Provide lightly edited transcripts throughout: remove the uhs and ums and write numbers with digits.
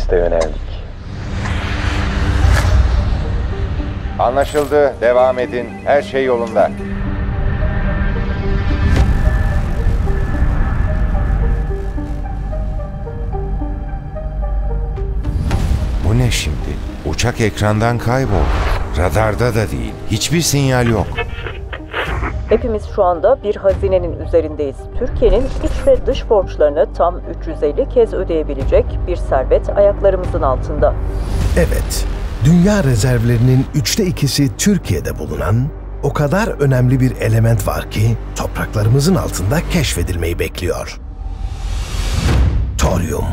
teste yöneldik. Anlaşıldı. Devam edin. Her şey yolunda. Bu ne şimdi? Uçak ekrandan kayboldu. Radarda da değil. Hiçbir sinyal yok. Hepimiz şu anda bir hazinenin üzerindeyiz. Türkiye'nin iç ve dış borçlarını tam 350 kez ödeyebilecek bir servet ayaklarımızın altında. Evet, dünya rezervlerinin 2/3'ü Türkiye'de bulunan o kadar önemli bir element var ki topraklarımızın altında keşfedilmeyi bekliyor. Toryum.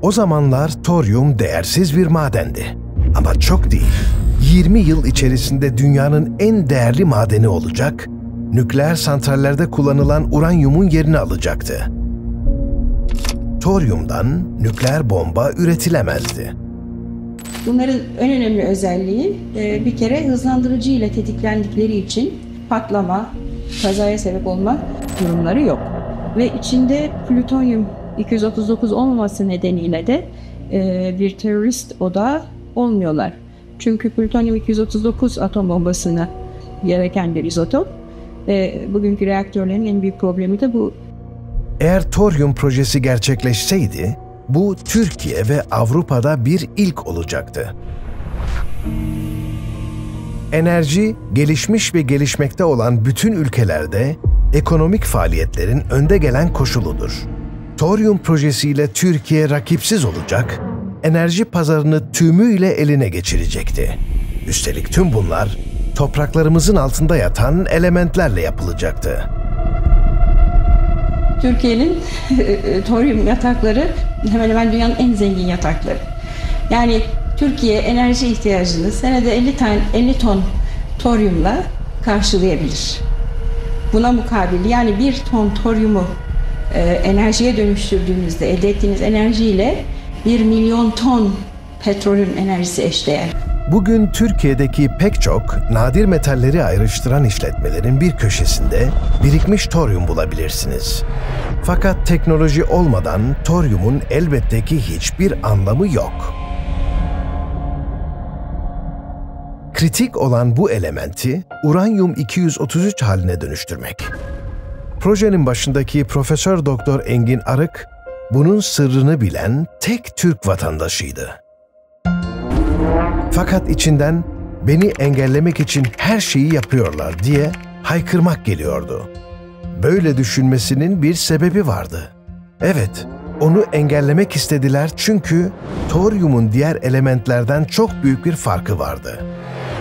O zamanlar toryum değersiz bir madendi. Ama çok değil. 20 yıl içerisinde dünyanın en değerli madeni olacak, nükleer santrallerde kullanılan uranyumun yerini alacaktı. Toryumdan nükleer bomba üretilemezdi. Bunların en önemli özelliği bir kere hızlandırıcı ile tetiklendikleri için patlama, kazaya sebep olma durumları yok. Ve içinde plütonyum 239 olmaması nedeniyle de bir terörist odağı olmuyorlar. Çünkü plütonyum 239 atom bombasına gereken bir izotop. Bugünkü reaktörlerin en büyük problemi de bu. Eğer toryum projesi gerçekleşseydi, bu Türkiye ve Avrupa'da bir ilk olacaktı. Enerji, gelişmiş ve gelişmekte olan bütün ülkelerde ekonomik faaliyetlerin önde gelen koşuludur. Toryum projesiyle Türkiye rakipsiz olacak, enerji pazarını tümüyle eline geçirecekti. Üstelik tüm bunlar topraklarımızın altında yatan elementlerle yapılacaktı. Türkiye'nin toryum yatakları hemen hemen dünyanın en zengin yatakları. Yani Türkiye enerji ihtiyacını senede 50 ton toryumla karşılayabilir. Buna mukabil yani 1 ton toryumu enerjiye dönüştürdüğünüzde elde ettiğiniz enerjiyle 1 milyon ton petrolün enerjisi eşdeğer. Bugün Türkiye'deki pek çok nadir metalleri ayrıştıran işletmelerin bir köşesinde birikmiş toryum bulabilirsiniz. Fakat teknoloji olmadan toryumun elbette ki hiçbir anlamı yok. Kritik olan bu elementi uranyum 233 haline dönüştürmek. Projenin başındaki Profesör Doktor Engin Arık, bunun sırrını bilen tek Türk vatandaşıydı. Fakat içinden beni engellemek için her şeyi yapıyorlar diye haykırmak geliyordu. Böyle düşünmesinin bir sebebi vardı. Evet, onu engellemek istediler çünkü toryumun diğer elementlerden çok büyük bir farkı vardı.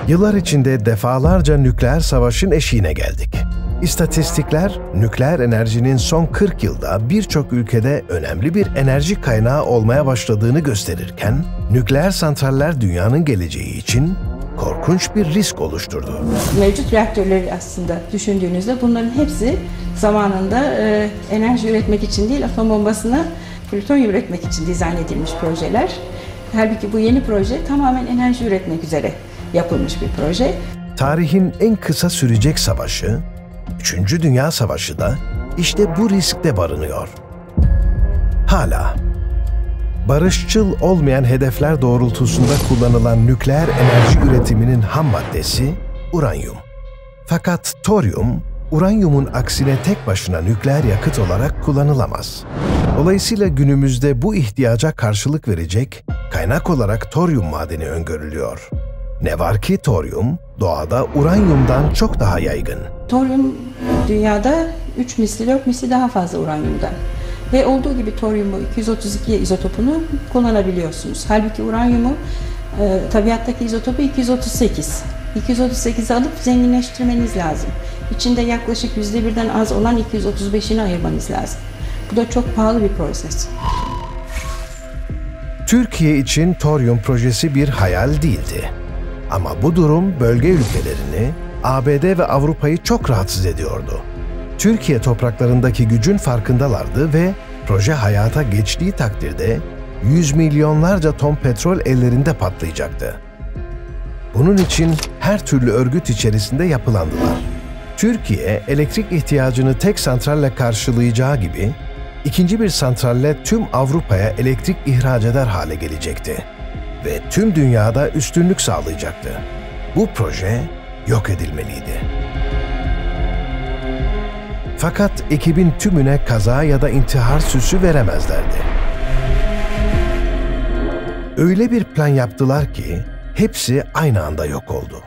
Yıllar içinde defalarca nükleer savaşın eşiğine geldik. İstatistikler, nükleer enerjinin son 40 yılda birçok ülkede önemli bir enerji kaynağı olmaya başladığını gösterirken, nükleer santraller dünyanın geleceği için korkunç bir risk oluşturdu. Mevcut reaktörleri aslında düşündüğünüzde bunların hepsi zamanında enerji üretmek için değil, atom bombasına plütonyum üretmek için dizayn edilmiş projeler. Halbuki bu yeni proje tamamen enerji üretmek üzere yapılmış bir proje. Tarihin en kısa sürecek savaşı, 3. Dünya Savaşı da işte bu riskte barınıyor. Hala, barışçıl olmayan hedefler doğrultusunda kullanılan nükleer enerji üretiminin ham maddesi uranyum. Fakat toryum, uranyumun aksine tek başına nükleer yakıt olarak kullanılamaz. Dolayısıyla günümüzde bu ihtiyaca karşılık verecek kaynak olarak toryum madeni öngörülüyor. Ne var ki toryum, doğada uranyumdan çok daha yaygın. Toryum dünyada 3 misli, 4 misli daha fazla uranyumdan. Ve olduğu gibi toryumu 232 izotopunu kullanabiliyorsunuz. Halbuki uranyumu tabiattaki izotopu 238. 238'i alıp zenginleştirmeniz lazım. İçinde yaklaşık %1'den az olan 235'ini ayırmanız lazım. Bu da çok pahalı bir proses. Türkiye için toryum projesi bir hayal değildi. Ama bu durum bölge ülkelerini, ABD ve Avrupa'yı çok rahatsız ediyordu. Türkiye topraklarındaki gücün farkındalardı ve proje hayata geçtiği takdirde yüz milyonlarca ton petrol ellerinde patlayacaktı. Bunun için her türlü örgüt içerisinde yapılandılar. Türkiye, elektrik ihtiyacını tek santralle karşılayacağı gibi, ikinci bir santralle tüm Avrupa'ya elektrik ihraç eder hale gelecekti. Ve tüm dünyada üstünlük sağlayacaktı. Bu proje yok edilmeliydi. Fakat ekibin tümüne kaza ya da intihar süsü veremezlerdi. Öyle bir plan yaptılar ki hepsi aynı anda yok oldu.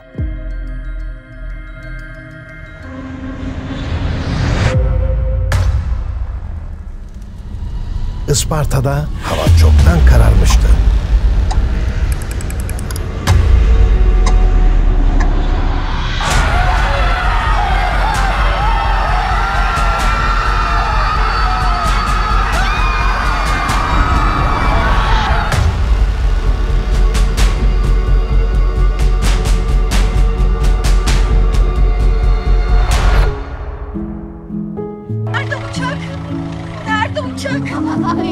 Isparta'da hava çoktan kararmıştı. Nerede uçak? Nerede uçak?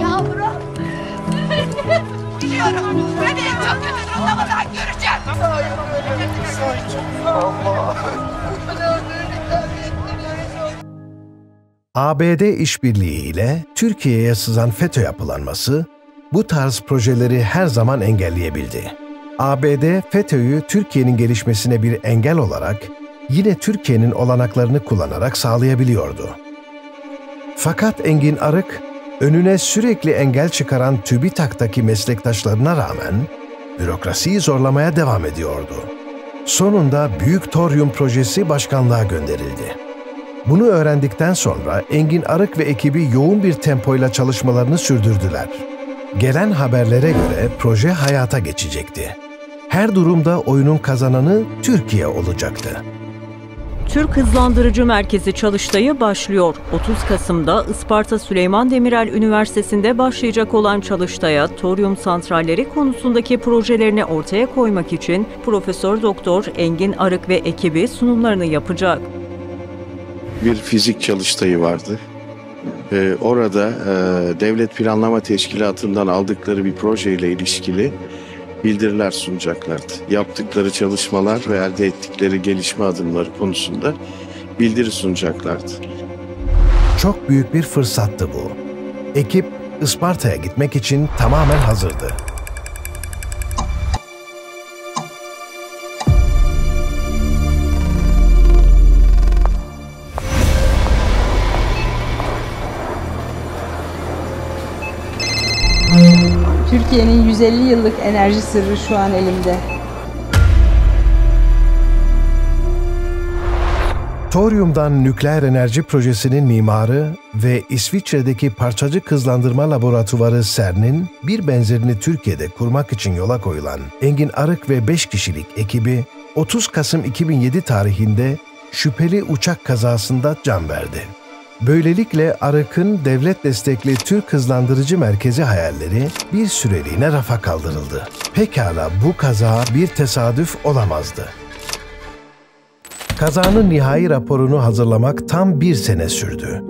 Yavrum. Biliyorum. Beni en çok kötü durumda ben göreceğim. ABD işbirliği ile Türkiye'ye sızan FETÖ yapılanması bu tarz projeleri her zaman engelleyebildi. ABD, FETÖ'yü Türkiye'nin gelişmesine bir engel olarak yine Türkiye'nin olanaklarını kullanarak sağlayabiliyordu. Fakat Engin Arık, önüne sürekli engel çıkaran TÜBİTAK'taki meslektaşlarına rağmen bürokrasiyi zorlamaya devam ediyordu. Sonunda Büyük Toryum projesi başkanlığa gönderildi. Bunu öğrendikten sonra Engin Arık ve ekibi yoğun bir tempoyla çalışmalarını sürdürdüler. Gelen haberlere göre proje hayata geçecekti. Her durumda oyunun kazananı Türkiye olacaktı. Türk Hızlandırıcı Merkezi çalıştayı başlıyor. 30 Kasım'da Isparta Süleyman Demirel Üniversitesi'nde başlayacak olan çalıştaya toryum santralleri konusundaki projelerini ortaya koymak için Profesör Doktor Engin Arık ve ekibi sunumlarını yapacak. Bir fizik çalıştayı vardı. Orada Devlet Planlama Teşkilatı'ndan aldıkları bir projeyle ilişkili bildiriler sunacaklardı. Yaptıkları çalışmalar ve elde ettikleri gelişme adımları konusunda bildiri sunacaklardı. Çok büyük bir fırsattı bu. Ekip Isparta'ya gitmek için tamamen hazırdı. Türkiye'nin 150 yıllık enerji sırrı şu an elimde. Toryum'dan nükleer enerji projesinin mimarı ve İsviçre'deki parçacık hızlandırma laboratuvarı CERN'in bir benzerini Türkiye'de kurmak için yola koyulan Engin Arık ve 5 kişilik ekibi 30 Kasım 2007 tarihinde şüpheli uçak kazasında can verdi. Böylelikle Arık'ın devlet destekli Türk Hızlandırıcı Merkezi hayalleri bir süreliğine rafa kaldırıldı. Pekala bu kaza bir tesadüf olamazdı. Kazanın nihai raporunu hazırlamak tam 1 sene sürdü.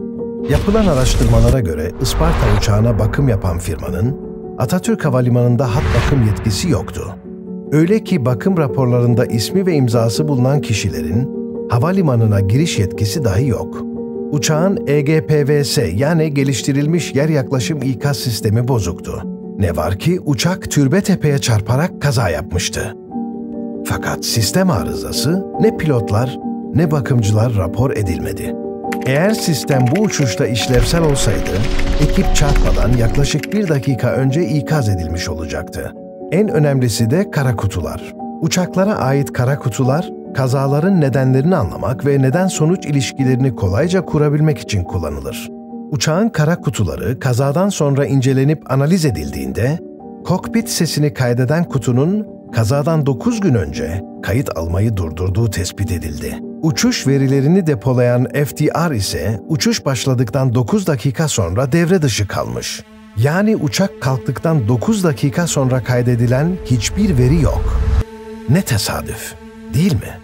Yapılan araştırmalara göre Isparta uçağına bakım yapan firmanın Atatürk Havalimanı'nda hat bakım yetkisi yoktu. Öyle ki bakım raporlarında ismi ve imzası bulunan kişilerin havalimanına giriş yetkisi dahi yok. Uçağın EGPVS yani geliştirilmiş yer yaklaşım ikaz sistemi bozuktu. Ne var ki uçak Türbetepe'ye çarparak kaza yapmıştı. Fakat sistem arızası ne pilotlar ne bakımcılar rapor edilmedi. Eğer sistem bu uçuşta işlevsel olsaydı, ekip çarpmadan yaklaşık 1 dakika önce ikaz edilmiş olacaktı. En önemlisi de kara kutular. Uçaklara ait kara kutular, kazaların nedenlerini anlamak ve neden-sonuç ilişkilerini kolayca kurabilmek için kullanılır. Uçağın kara kutuları kazadan sonra incelenip analiz edildiğinde, kokpit sesini kaydeden kutunun kazadan 9 gün önce kayıt almayı durdurduğu tespit edildi. Uçuş verilerini depolayan FDR ise uçuş başladıktan 9 dakika sonra devre dışı kalmış. Yani uçak kalktıktan 9 dakika sonra kaydedilen hiçbir veri yok. Ne tesadüf, değil mi?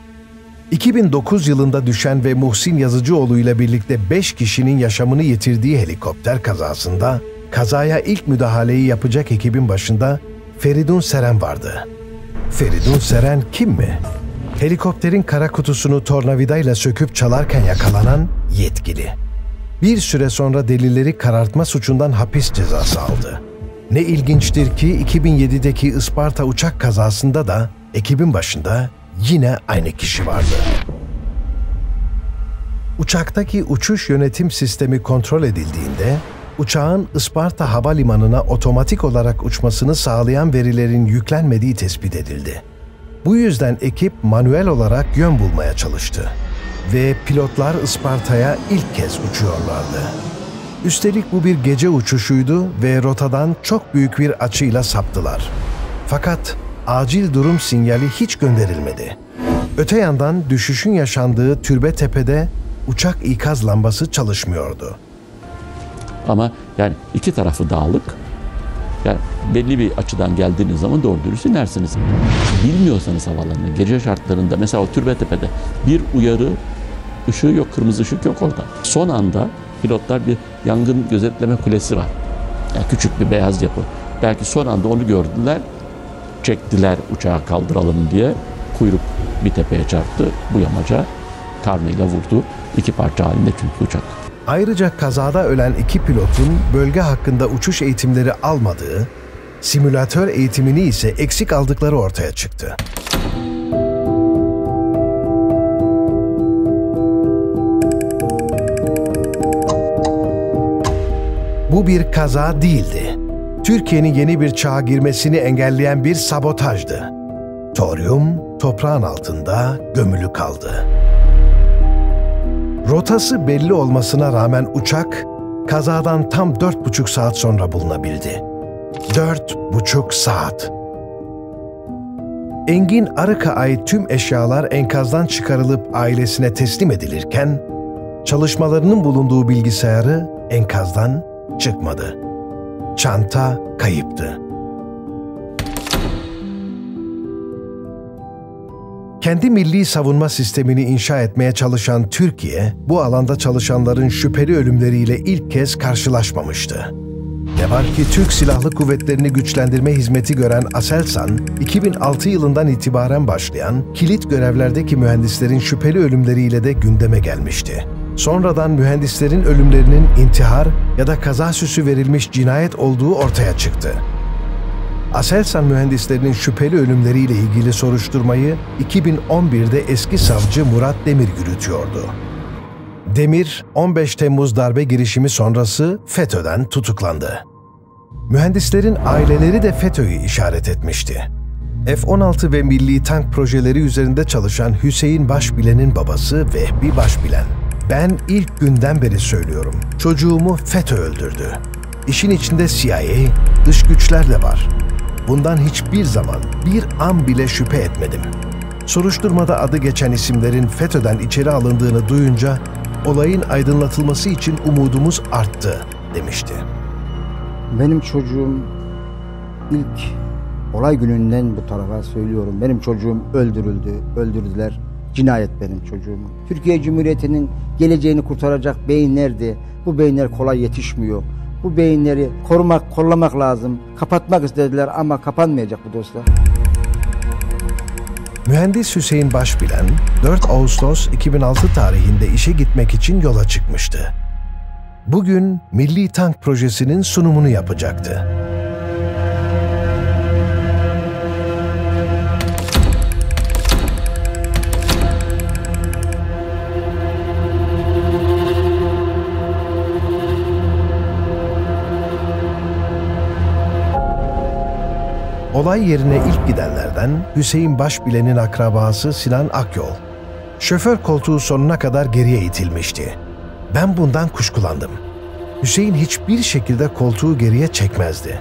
2009 yılında düşen ve Muhsin Yazıcıoğlu ile birlikte 5 kişinin yaşamını yitirdiği helikopter kazasında Kazaya ilk müdahaleyi yapacak ekibin başında Feridun Seren vardı. Feridun Seren kim mi? Helikopterin kara kutusunu tornavidayla söküp çalarken yakalanan yetkili. Bir süre sonra delilleri karartma suçundan hapis cezası aldı. Ne ilginçtir ki 2007'deki Isparta uçak kazasında da ekibin başında yine aynı kişi vardı. Uçaktaki uçuş yönetim sistemi kontrol edildiğinde, uçağın Isparta Havalimanı'na otomatik olarak uçmasını sağlayan verilerin yüklenmediği tespit edildi. Bu yüzden ekip manuel olarak yön bulmaya çalıştı. Ve pilotlar Isparta'ya ilk kez uçuyorlardı. Üstelik bu bir gece uçuşuydu ve rotadan çok büyük bir açıyla saptılar. Fakat acil durum sinyali hiç gönderilmedi. Öte yandan düşüşün yaşandığı Türbetepe'de uçak ikaz lambası çalışmıyordu. Ama yani iki tarafı dağlık. Yani belli bir açıdan geldiğiniz zaman doğru dürüst inersiniz. Bilmiyorsanız havalarını, gece şartlarında mesela o Türbetepe'de bir uyarı ışığı yok, kırmızı ışık yok orada. Son anda pilotlar bir yangın gözetleme kulesi var. Yani küçük bir beyaz yapı. Belki son anda onu gördüler, çektiler uçağı kaldıralım diye. Kuyruk bir tepeye çarptı, bu yamaca karnıyla vurdu. İki parça halinde çünkü uçak. Ayrıca kazada ölen iki pilotun bölge hakkında uçuş eğitimleri almadığı, simülatör eğitimini ise eksik aldıkları ortaya çıktı. Bu bir kaza değildi. Türkiye'nin yeni bir çağa girmesini engelleyen bir sabotajdı. Toryum toprağın altında gömülü kaldı. Rotası belli olmasına rağmen uçak kazadan tam 4,5 saat sonra bulunabildi. 4,5 saat. Engin Arık'a ait tüm eşyalar enkazdan çıkarılıp ailesine teslim edilirken, çalışmalarının bulunduğu bilgisayarı enkazdan çıkmadı. Çanta kayıptı. Kendi milli savunma sistemini inşa etmeye çalışan Türkiye, bu alanda çalışanların şüpheli ölümleriyle ilk kez karşılaşmamıştı. Ne var ki Türk Silahlı Kuvvetleri'ni güçlendirme hizmeti gören Aselsan, 2006 yılından itibaren başlayan kilit görevlerdeki mühendislerin şüpheli ölümleriyle de gündeme gelmişti. Sonradan mühendislerin ölümlerinin intihar ya da kaza süsü verilmiş cinayet olduğu ortaya çıktı. Aselsan mühendislerinin şüpheli ölümleriyle ilgili soruşturmayı 2011'de eski savcı Murat Demir yürütüyordu. Demir, 15 Temmuz darbe girişimi sonrası FETÖ'den tutuklandı. Mühendislerin aileleri de FETÖ'yü işaret etmişti. F-16 ve milli tank projeleri üzerinde çalışan Hüseyin Başbilen'in babası Vehbi Başbilen, "Ben ilk günden beri söylüyorum, çocuğumu FETÖ öldürdü. İşin içinde CIA, dış güçler de var. Bundan hiçbir zaman, bir an bile şüphe etmedim. Soruşturmada adı geçen isimlerin FETÖ'den içeri alındığını duyunca olayın aydınlatılması için umudumuz arttı," demişti. Benim çocuğum ilk olay gününden bu tarafa söylüyorum. Benim çocuğum öldürüldü, öldürdüler. Cinayet benim çocuğumu. Türkiye Cumhuriyeti'nin geleceğini kurtaracak beyinlerdi. Bu beyinler kolay yetişmiyor. Bu beyinleri korumak, kollamak lazım. Kapatmak istediler ama kapanmayacak bu dostlar. Mühendis Hüseyin Başbilen, 4 Ağustos 2006 tarihinde işe gitmek için yola çıkmıştı. Bugün Milli Tank Projesi'nin sunumunu yapacaktı. Olay yerine ilk gidenlerden Hüseyin Başbilen'in akrabası Sinan Akyol. Şoför koltuğu sonuna kadar geriye itilmişti. Ben bundan kuşkulandım. Hüseyin hiçbir şekilde koltuğu geriye çekmezdi.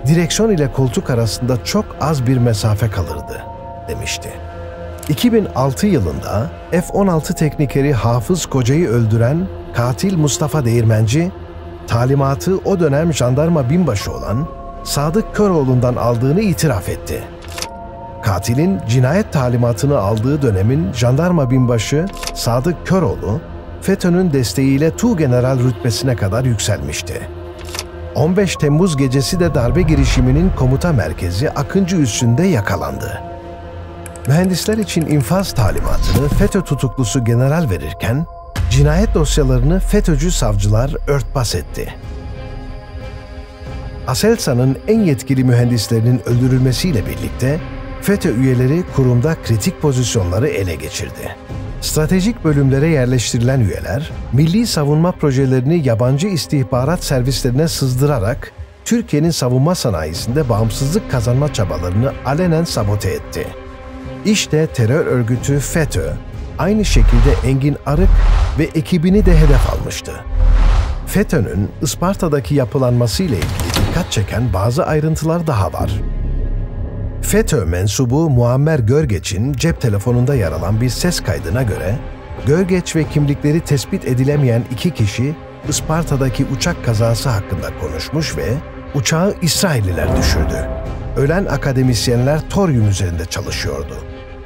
Direksiyon ile koltuk arasında çok az bir mesafe kalırdı, demişti. 2006 yılında F-16 teknikeri Hafız Koca'yı öldüren katil Mustafa Değirmenci, talimatı o dönem jandarma binbaşı olan Sadık Köroğlu'ndan aldığını itiraf etti. Katilin cinayet talimatını aldığı dönemin jandarma binbaşı Sadık Köroğlu, FETÖ'nün desteğiyle Tuğgeneral rütbesine kadar yükselmişti. 15 Temmuz gecesi de darbe girişiminin komuta merkezi Akıncı Üssü'nde yakalandı. Mühendisler için infaz talimatını FETÖ tutuklusu general verirken, cinayet dosyalarını FETÖ'cü savcılar örtbas etti. Aselsan'ın en yetkili mühendislerinin öldürülmesiyle birlikte FETÖ üyeleri kurumda kritik pozisyonları ele geçirdi. Stratejik bölümlere yerleştirilen üyeler, milli savunma projelerini yabancı istihbarat servislerine sızdırarak Türkiye'nin savunma sanayisinde bağımsızlık kazanma çabalarını alenen sabote etti. İşte terör örgütü FETÖ, aynı şekilde Engin Arık ve ekibini de hedef almıştı. FETÖ'nün Isparta'daki yapılanmasıyla ilgili dikkat çeken bazı ayrıntılar daha var. FETÖ mensubu Muammer Görgeç'in cep telefonunda yer alan bir ses kaydına göre, Görgeç ve kimlikleri tespit edilemeyen 2 kişi Isparta'daki uçak kazası hakkında konuşmuş ve uçağı İsrailliler düşürdü. Ölen akademisyenler toryum üzerinde çalışıyordu.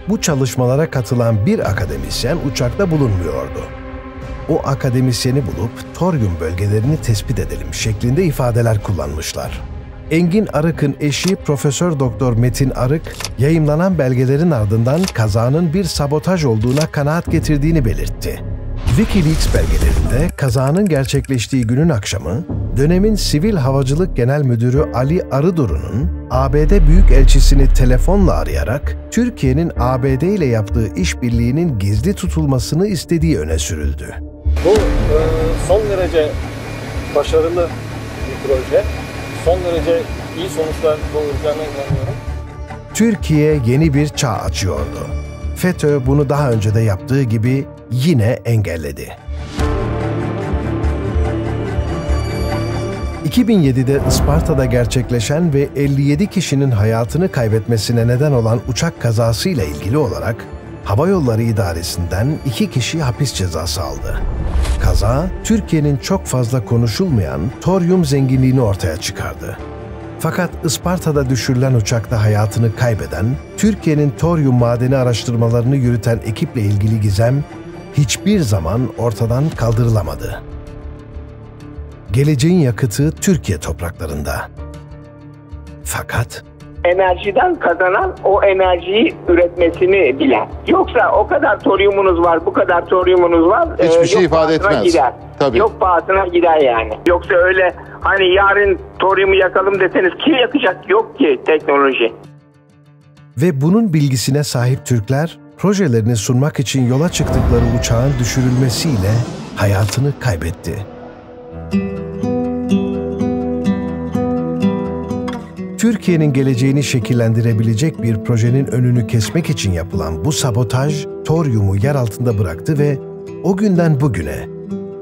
Bu çalışmalara katılan bir akademisyen uçakta bulunmuyordu. O akademisyeni bulup toryum bölgelerini tespit edelim şeklinde ifadeler kullanmışlar. Engin Arık'ın eşi Profesör Doktor Metin Arık, yayımlanan belgelerin ardından kazanın bir sabotaj olduğuna kanaat getirdiğini belirtti. WikiLeaks belgelerinde kazanın gerçekleştiği günün akşamı, dönemin Sivil Havacılık Genel Müdürü Ali Arıduru'nun ABD Büyükelçisini telefonla arayarak Türkiye'nin ABD ile yaptığı işbirliğinin gizli tutulmasını istediği öne sürüldü. Bu son derece başarılı bir proje. Son derece iyi sonuçlar doğuracağına inanıyorum. Türkiye yeni bir çağ açıyordu. FETÖ bunu daha önce de yaptığı gibi yine engelledi. 2007'de Isparta'da gerçekleşen ve 57 kişinin hayatını kaybetmesine neden olan uçak kazasıyla ilgili olarak Hava Yolları İdaresi'nden 2 kişi hapis cezası aldı. Kaza, Türkiye'nin çok fazla konuşulmayan toryum zenginliğini ortaya çıkardı. Fakat Isparta'da düşürülen uçakta hayatını kaybeden, Türkiye'nin toryum madeni araştırmalarını yürüten ekiple ilgili gizem hiçbir zaman ortadan kaldırılamadı. Geleceğin yakıtı Türkiye topraklarında. Fakat enerjiden kazanan o enerjiyi üretmesini bilen. Yoksa o kadar toryumunuz var, bu kadar toryumunuz var. Hiçbir şey ifade etmez. Gider. Tabii. Yok pahasına gider yani. Yoksa öyle hani yarın toryumu yakalım deseniz kim yakacak? Yok ki teknoloji. Ve bunun bilgisine sahip Türkler, projelerini sunmak için yola çıktıkları uçağın düşürülmesiyle hayatını kaybetti. Türkiye'nin geleceğini şekillendirebilecek bir projenin önünü kesmek için yapılan bu sabotaj, toryumu yer altında bıraktı ve o günden bugüne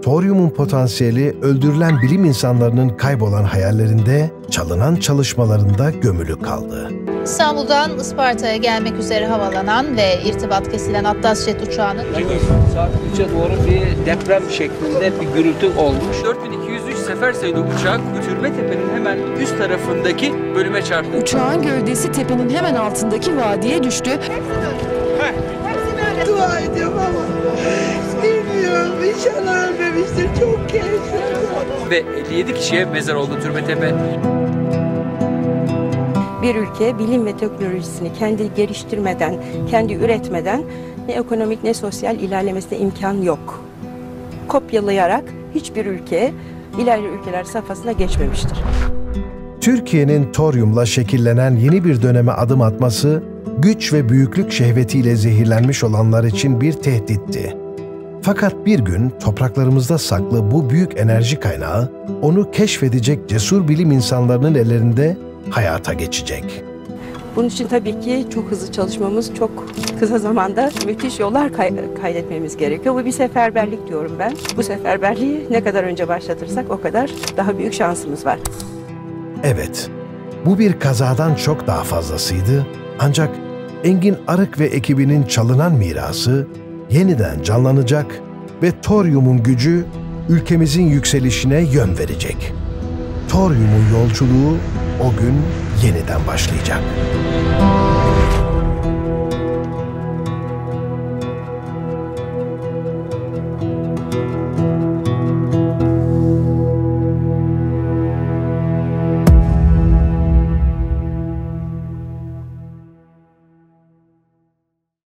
toryumun potansiyeli öldürülen bilim insanlarının kaybolan hayallerinde, çalınan çalışmalarında gömülü kaldı. İstanbul'dan Isparta'ya gelmek üzere havalanan ve irtibat kesilen Atlas Jet uçağının saat 3'e doğru bir deprem şeklinde bir gürültü olmuş. 4203 sefer sayılı uçak Türbetepe'nin hemen üst tarafındaki bölüme çarptı. Uçağın gövdesi tepenin hemen altındaki vadiye düştü. Dua ediyorum ama bilmiyorum. İnşallah ölmemiştir. Çok keyifli. Ve 57 kişiye mezar oldu Türbetepe. Bir ülke bilim ve teknolojisini kendi geliştirmeden, kendi üretmeden ne ekonomik ne sosyal ilerlemesine imkan yok. Kopyalayarak hiçbir ülke ileride ülkeler safhasına geçmemiştir. Türkiye'nin toryumla şekillenen yeni bir döneme adım atması, güç ve büyüklük şehvetiyle zehirlenmiş olanlar için bir tehditti. Fakat bir gün topraklarımızda saklı bu büyük enerji kaynağı, onu keşfedecek cesur bilim insanlarının ellerinde hayata geçecek. Bunun için tabii ki çok hızlı çalışmamız, çok kısa zamanda müthiş yollar kaydetmemiz gerekiyor. Bu bir seferberlik diyorum ben. Bu seferberliği ne kadar önce başlatırsak o kadar daha büyük şansımız var. Evet, bu bir kazadan çok daha fazlasıydı. Ancak Engin Arık ve ekibinin çalınan mirası yeniden canlanacak ve toryumun gücü ülkemizin yükselişine yön verecek. Toryumun yolculuğu o gün yeniden başlayacak.